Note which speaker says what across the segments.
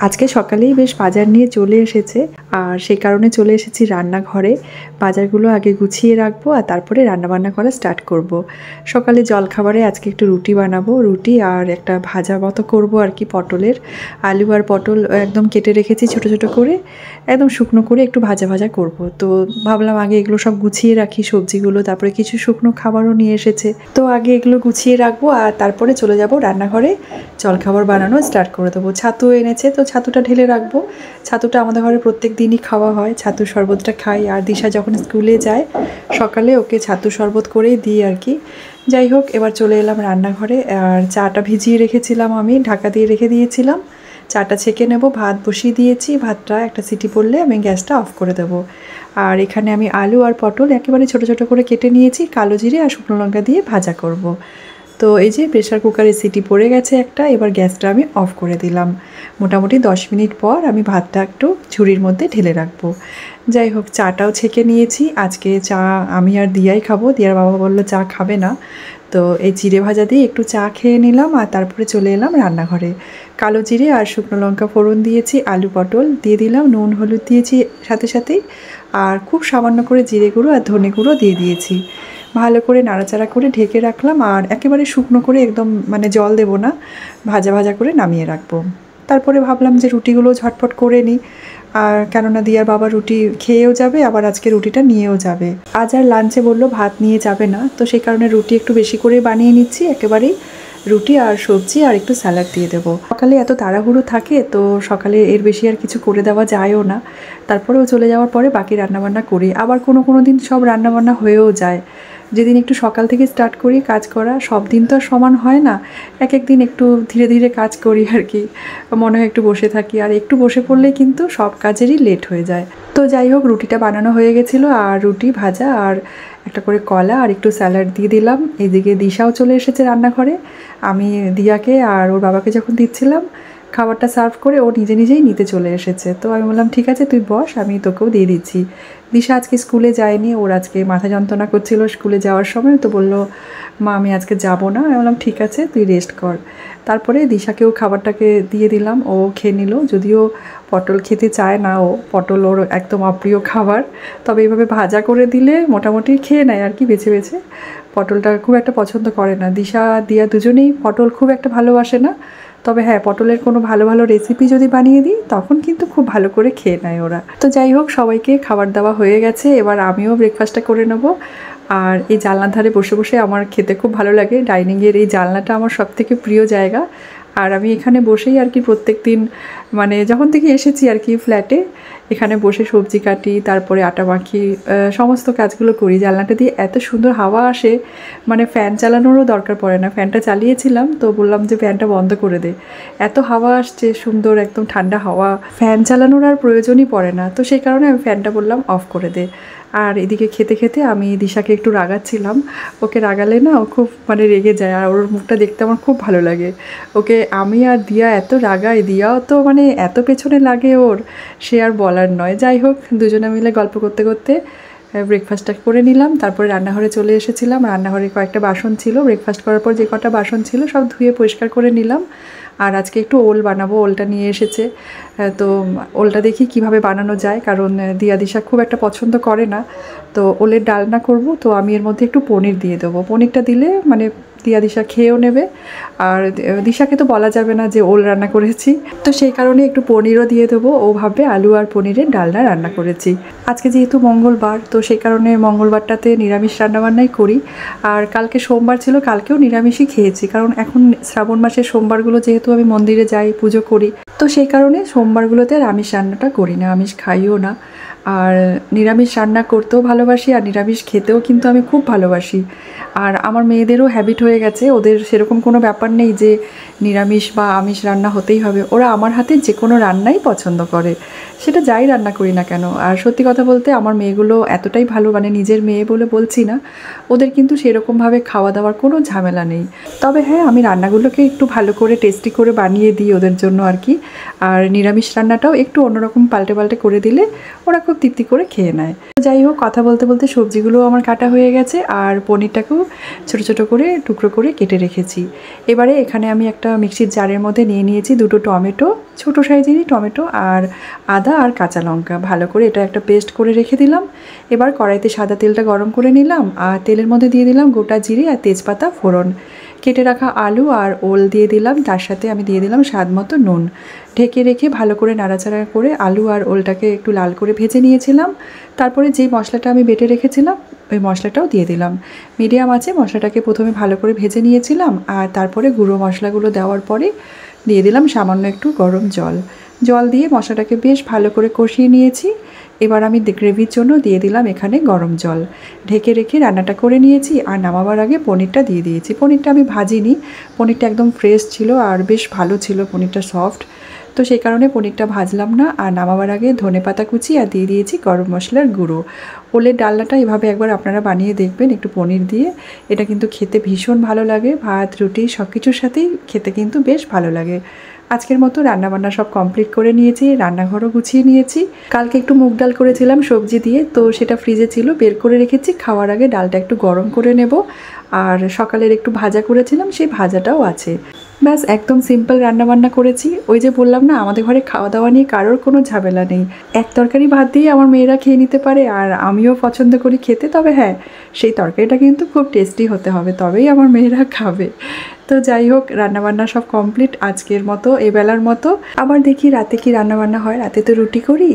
Speaker 1: আজকে সকালেই বেশ বাজার নিয়ে চলে এসেছে, আর সেই কারণে চলে এসেছি রান্নাঘরে। বাজারগুলো আগে গুছিয়ে রাখবো আর তারপরে রান্নাবান্না করা স্টার্ট করব। সকালে জলখাবারে আজকে একটু রুটি বানাবো, রুটি আর একটা ভাজা মতো করব আর কি, পটলের। আলু আর পটল একদম কেটে রেখেছি ছোট ছোট করে, একদম শুকনো করে একটু ভাজা ভাজা করব। তো ভাবলাম আগে এগুলো সব গুছিয়ে রাখি, সবজিগুলো, তারপরে কিছু শুকনো খাবারও নিয়ে এসেছে, তো আগে এগুলো গুছিয়ে রাখবো আর তারপরে চলে যাব রান্নাঘরে, জলখাবার বানানো স্টার্ট করে দেবো। ছাতু এনেছে, তো ছাতুটা ঢেলে রাখবো। ছাতুটা আমাদের ঘরে প্রত্যেক দিনই খাওয়া হয়, ছাতুর শরবতটা খাই। আর দিশা যখন স্কুলে যায় সকালে ওকে ছাতু শরবত করেই দিই আর কি। যাই হোক, এবার চলে এলাম রান্নাঘরে। আর চাটা ভিজিয়ে রেখেছিলাম, আমি ঢাকা দিয়ে রেখে দিয়েছিলাম। চাটা ছেঁকে নেব, ভাত বসিয়ে দিয়েছি, ভাতটা একটা সিটি পড়লে আমি গ্যাসটা অফ করে দেবো। আর এখানে আমি আলু আর পটল একেবারে ছোট ছোট করে কেটে নিয়েছি, কালো জিরে আর শুকনো লঙ্কা দিয়ে ভাজা করব। তো এই যে প্রেসার কুকারে সিটি পড়ে গেছে একটা, এবার গ্যাসটা আমি অফ করে দিলাম। মোটামুটি 10 মিনিট পর আমি ভাতটা একটু ঝুড়ির মধ্যে ঢেলে রাখবো। যাই হোক, চাটাও ছেঁকে নিয়েছি। আজকে চা আমি আর দিয়াই খাবো, দিয়ার বাবা বললো চা খাবে না। তো এই জিরে ভাজা দিয়ে একটু চা খেয়ে নিলাম আর তারপরে চলে এলাম রান্নাঘরে। কালো জিরে আর শুকনো লঙ্কা ফোড়ন দিয়েছি, আলু পটল দিয়ে দিলাম, নুন হলুদ দিয়েছি সাথে সাথেই, আর খুব সামান্য করে জিরে গুঁড়ো আর ধনে গুঁড়ো দিয়ে দিয়েছি। ভালো করে নাড়াচাড়া করে ঢেকে রাখলাম, আর একেবারে শুকনো করে একদম মানে জল দেবো না, ভাজা ভাজা করে নামিয়ে রাখবো। তারপরে ভাবলাম যে রুটিগুলো ঝটপট করে নিই, আর কেননা দিয়ার বাবা রুটি খেয়েও যাবে, আবার আজকে রুটিটা নিয়েও যাবে। আজ আর লাঞ্চে বললো ভাত নিয়ে যাবে না, তো সেই কারণে রুটি একটু বেশি করে বানিয়ে নিচ্ছি, একেবারেই রুটি আর সবজি আর একটু স্যালাড দিয়ে দেবো। সকালে এত তাড়াহুড়ো থাকে, তো সকালে এর বেশি আর কিছু করে দেওয়া যায়ও না। তারপরেও চলে যাওয়ার পরে বাকি রান্নাবান্না করি, আবার কোনো দিন সব রান্নাবান্না হয়েও যায়। যেদিন একটু সকাল থেকে স্টার্ট করি কাজ করা, সব দিন তো আর সমান হয় না, এক দিন একটু ধীরে ধীরে কাজ করি আর কি। মনে হয় একটু বসে থাকি, আর একটু বসে পড়লে কিন্তু সব কাজেরই লেট হয়ে যায়। তো যাই হোক, রুটিটা বানানো হয়ে গেছিলো, আর রুটি ভাজা আর একটা করে কলা আর একটু স্যালাড দিয়ে দিলাম। এদিকে দিশাও চলে এসেছে রান্নাঘরে। আমি দিয়াকে আর ওর বাবাকে যখন দিচ্ছিলাম খাবারটা সার্ভ করে, ও নিজে নিজেই নিতে চলে এসেছে। তো আমি বললাম ঠিক আছে তুই বস, আমি তোকেও দিয়ে দিচ্ছি। দিশা আজকে স্কুলে যায়নি, ওর আজকে মাথা যন্ত্রণা করছিল স্কুলে যাওয়ার সময়, তো বললো মা আমি আজকে যাব না। আমি বললাম ঠিক আছে তুই রেস্ট কর। তারপরে দিশাকেও খাবারটাকে দিয়ে দিলাম, ও খেয়ে নিল। যদিও পটল খেতে চায় না, ও পটল ওর একদম অপ্রিয় খাবার, তবে এইভাবে ভাজা করে দিলে মোটামুটি খেয়ে নেয় আর কি, বেছে বেছে। পটলটা খুব একটা পছন্দ করে না দিশা, দিয়া দুজনেই পটল খুব একটা ভালোবাসে না। তবে হ্যাঁ, পটলের কোনো ভালো ভালো রেসিপি যদি বানিয়ে দিই তখন কিন্তু খুব ভালো করে খেয়ে নেয় ওরা। তো যাই হোক, সবাইকে খাবার দাওয়া হয়ে গেছে, এবার আমিও ব্রেকফাস্টটা করে নেবো। আর এই জানলার ধারে বসে বসে আমার খেতে খুব ভালো লাগে। ডাইনিংয়ের এই জানলাটা আমার সবথেকে প্রিয় জায়গা, আর আমি এখানে বসেই আর কি প্রত্যেক দিন, মানে যখন থেকে এসেছি আর কি ফ্ল্যাটে, এখানে বসে সবজি কাটি, তারপরে আটা মাখি, সমস্ত কাজগুলো করি। জানলাটা দিয়ে এত সুন্দর হাওয়া আসে, মানে ফ্যান চালানোরও দরকার পড়ে না। ফ্যানটা চালিয়েছিলাম, তো বললাম যে ফ্যানটা বন্ধ করে দে, এত হাওয়া আসছে সুন্দর, একদম ঠান্ডা হাওয়া, ফ্যান চালানোর আর প্রয়োজনই পড়ে না। তো সেই কারণে আমি ফ্যানটা বললাম অফ করে দে। আর এদিকে খেতে খেতে আমি দিশাকে একটু রাগাচ্ছিলাম। ওকে রাগালে না ও খুব মানে রেগে যায়, আর ওর মুখটা দেখতে আমার খুব ভালো লাগে। ওকে আমি আর দিয়া এত রাগাই, দিয়াও তো মানে এত পেছনে লাগে ওর, সে আর বলার নয়। যাই হোক, দুজনে মিলে গল্প করতে করতে ব্রেকফাস্টটা করে নিলাম। তারপরে রান্নাঘরে চলে এসেছিলাম। রান্নাঘরে কয়েকটা বাসন ছিল, ব্রেকফাস্ট করার পর যে কটা বাসন ছিল সব ধুয়ে পরিষ্কার করে নিলাম। আর আজকে একটু ওল বানাবো, ওলটা নিয়ে এসেছে। তো ওলটা দেখি কিভাবে বানানো যায়, কারণ দিয়া দিশা খুব একটা পছন্দ করে না। তো ওলের ডালনা করব, তো আমি এর মধ্যে একটু পনির দিয়ে দেবো। পনিরটা দিলে মানে দিয়া দিশা খেয়েও নেবে, আর দিশাকে তো বলা যাবে না যে ওল রান্না করেছি, তো সেই কারণে একটু পনিরও দিয়ে দেবো। ও ভাববে আলু আর পনিরের ডালনা রান্না করেছি। আজকে যেহেতু মঙ্গলবার, তো সেই কারণে মঙ্গলবারটাতে নিরামিষ রান্নাবান্নাই করি। আর কালকে সোমবার ছিল, কালকেও নিরামিষই খেয়েছি, কারণ এখন শ্রাবণ মাসের সোমবারগুলো যেহেতু আমি মন্দিরে যাই, পুজো করি, তো সেই কারণে সোমবারগুলোতে আর আমিষ রান্নাটা করি না, আমিষ খাইও না। আর নিরামিষ রান্না করতেও ভালোবাসি, আর নিরামিষ খেতেও কিন্তু আমি খুব ভালোবাসি। আর আমার মেয়েদেরও হ্যাবিট হয়ে গেছে, ওদের সেরকম কোনো ব্যাপার নেই যে নিরামিষ বা আমিষ রান্না হতেই হবে। ওরা আমার হাতে যে কোনো রান্নাই পছন্দ করে, সেটা যাই রান্না করি না কেন। আর সত্যি কথা বলতে আমার মেয়েগুলো এতটাই ভালো, মানে নিজের মেয়ে বলে বলছি না, ওদের কিন্তু সেরকমভাবে খাওয়া দাওয়ার কোনো ঝামেলা নেই। তবে হ্যাঁ, আমি রান্নাগুলোকে একটু ভালো করে টেস্টি করে বানিয়ে দিই ওদের জন্য আর কি। আর নিরামিষ রান্নাটাও একটু অন্যরকম পাল্টে পাল্টে করে দিলে ওরা খুব খুব তৃপ্তি করে খেয়ে নেয়। যাই হোক, কথা বলতে বলতে সবজিগুলো আমার কাটা হয়ে গেছে আর পনিরটাকেও ছোট ছোট করে টুকরো করে কেটে রেখেছি। এবারে এখানে আমি একটা মিক্সির জারের মধ্যে নিয়ে নিয়েছি 2টো টমেটো, ছোটো সাইজেরই টমেটো, আর আদা আর কাঁচা লঙ্কা। ভালো করে এটা একটা পেস্ট করে রেখে দিলাম। এবার কড়াইতে সাদা তেলটা গরম করে নিলাম আর তেলের মধ্যে দিয়ে দিলাম গোটা জিরে আর তেজপাতা ফোড়ন। কেটে রাখা আলু আর ওল দিয়ে দিলাম, তার সাথে আমি দিয়ে দিলাম স্বাদ মতো নুন। ঢেকে রেখে ভালো করে নাড়াচাড়া করে আলু আর ওলটাকে একটু লাল করে ভেজে নিয়েছিলাম। তারপরে যেই মশলাটা আমি বেটে রেখেছিলাম ওই মশলাটাও দিয়ে দিলাম। মিডিয়াম আঁচে মশলাটাকে প্রথমে ভালো করে ভেজে নিয়েছিলাম আর তারপরে গুঁড়ো মশলাগুলো দেওয়ার পরে দিয়ে দিলাম সামান্য একটু গরম জল দিয়ে মশলাটাকে বেশ ভালো করে কষিয়ে নিয়েছি। এবার আমি গ্রেভির জন্য দিয়ে দিলাম এখানে গরম জল। ঢেকে রেখে রান্নাটা করে নিয়েছি আর নামাবার আগে পনিরটা দিয়ে দিয়েছি। পনিরটা আমি ভাজিনি, পনিরটা একদম ফ্রেশ ছিল আর বেশ ভালো ছিল, পনিরটা সফট, তো সেই কারণে পনিরটা ভাজলাম না। আর নামাবার আগে ধনেপাতা কুচি আর দিয়ে দিয়েছি গরম মশলার গুঁড়ো। ওলের ডালনাটা এভাবে একবার আপনারা বানিয়ে দেখবেন একটু পনির দিয়ে, এটা কিন্তু খেতে ভীষণ ভালো লাগে, ভাত রুটি সব কিছুর সাথেই খেতে কিন্তু বেশ ভালো লাগে। আজকের মতো রান্নাবান্না সব কমপ্লিট করে নিয়েছি, রান্নাঘরও গুছিয়ে নিয়েছি। কালকে একটু মুগ ডাল করেছিলাম সবজি দিয়ে, তো সেটা ফ্রিজে ছিল, বের করে রেখেছি। খাওয়ার আগে ডালটা একটু গরম করে নেব। আর সকালের একটু ভাজা করেছিলাম, সেই ভাজাটাও আছে। ব্যাস একদম সিম্পল রান্নাবান্না করেছি। ওই যে বললাম না, আমাদের ঘরে খাওয়া দাওয়া নিয়ে কারোর কোনো ঝামেলা নেই। এক তরকারি ভাত দিয়ে আমার মেয়েরা খেয়ে নিতে পারে আর আমিও পছন্দ করি খেতে। তবে হ্যাঁ, সেই তরকারিটা কিন্তু খুব টেস্টি হতে হবে, তবেই আমার মেয়েরা খাবে। তো যাই হোক, রান্নাবান্না সব কমপ্লিট আজকের মতো, এবেলার মতো। আবার দেখি রাতে কি রান্নাবান্না হয়। রাতে তো রুটি করি,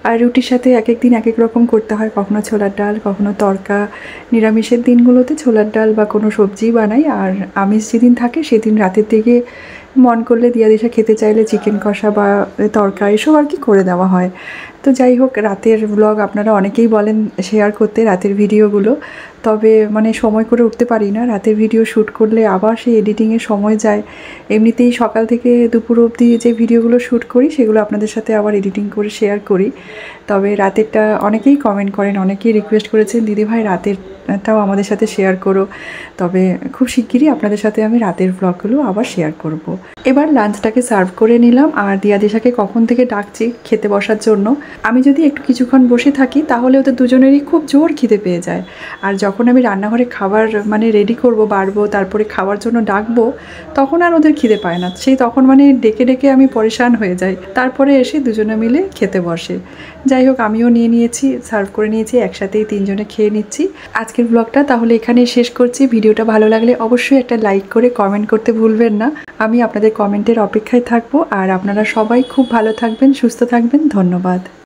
Speaker 1: আর রুটির সাথে এক এক দিন এক এক রকম করতে হয়, কখনো ছোলার ডাল, কখনো তড়কা। নিরামিষের দিনগুলোতে ছোলার ডাল বা কোনো সবজি বানাই, আর আমিষ যেদিন থাকে সেদিন রাতের দিকে মন করলে দিয়া দিশা খেতে চাইলে চিকেন কষা বা তড়কা এসব আর কি করে দেওয়া হয়। তো যাই হোক, রাতের ব্লগ আপনারা অনেকেই বলেন শেয়ার করতে, রাতের ভিডিওগুলো, তবে মানে সময় করে উঠতে পারি না। রাতের ভিডিও শ্যুট করলে আবার সেই এডিটিংয়ে সময় যায়। এমনিতেই সকাল থেকে দুপুর অবধি যে ভিডিওগুলো শ্যুট করি সেগুলো আপনাদের সাথে আবার এডিটিং করে শেয়ার করি। তবে রাতেরটা অনেকেই কমেন্ট করেন, অনেকেই রিকোয়েস্ট করেছেন দিদিভাই রাতেরটাও আমাদের সাথে শেয়ার করো। তবে খুব শিগগিরই আপনাদের সাথে আমি রাতের ব্লগগুলো আবার শেয়ার করব। এবার লাঞ্চটাকে সার্ভ করে নিলাম আর দিয়া দিশাকে কখন থেকে ডাকছি খেতে বসার জন্য। আমি যদি একটু কিছুক্ষণ বসে থাকি তাহলে ওদের দুজনেরই খুব জোর খিদে পেয়ে যায়। আর যখন আমি রান্নাঘরে খাবার মানে রেডি করব, বাড়বো, তারপরে খাওয়ার জন্য ডাকবো, তখন আর ওদের খিদে পায় না। সেই তখন মানে ডেকে ডেকে আমি পরেশান হয়ে যাই। তারপরে এসে দুজনে মিলে খেতে বসে। যাই হোক, আমিও নিয়ে নিয়েছি, সার্ভ করে নিয়েছি, একসাথেই তিনজনে খেয়ে নিচ্ছি। আজকের ব্লগটা তাহলে এখানেই শেষ করছি। ভিডিওটা ভালো লাগলে অবশ্যই একটা লাইক করে কমেন্ট করতে ভুলবেন না। আমি আপনাদের কমেন্টের অপেক্ষায় থাকবো। আর আপনারা সবাই খুব ভালো থাকবেন, সুস্থ থাকবেন। ধন্যবাদ।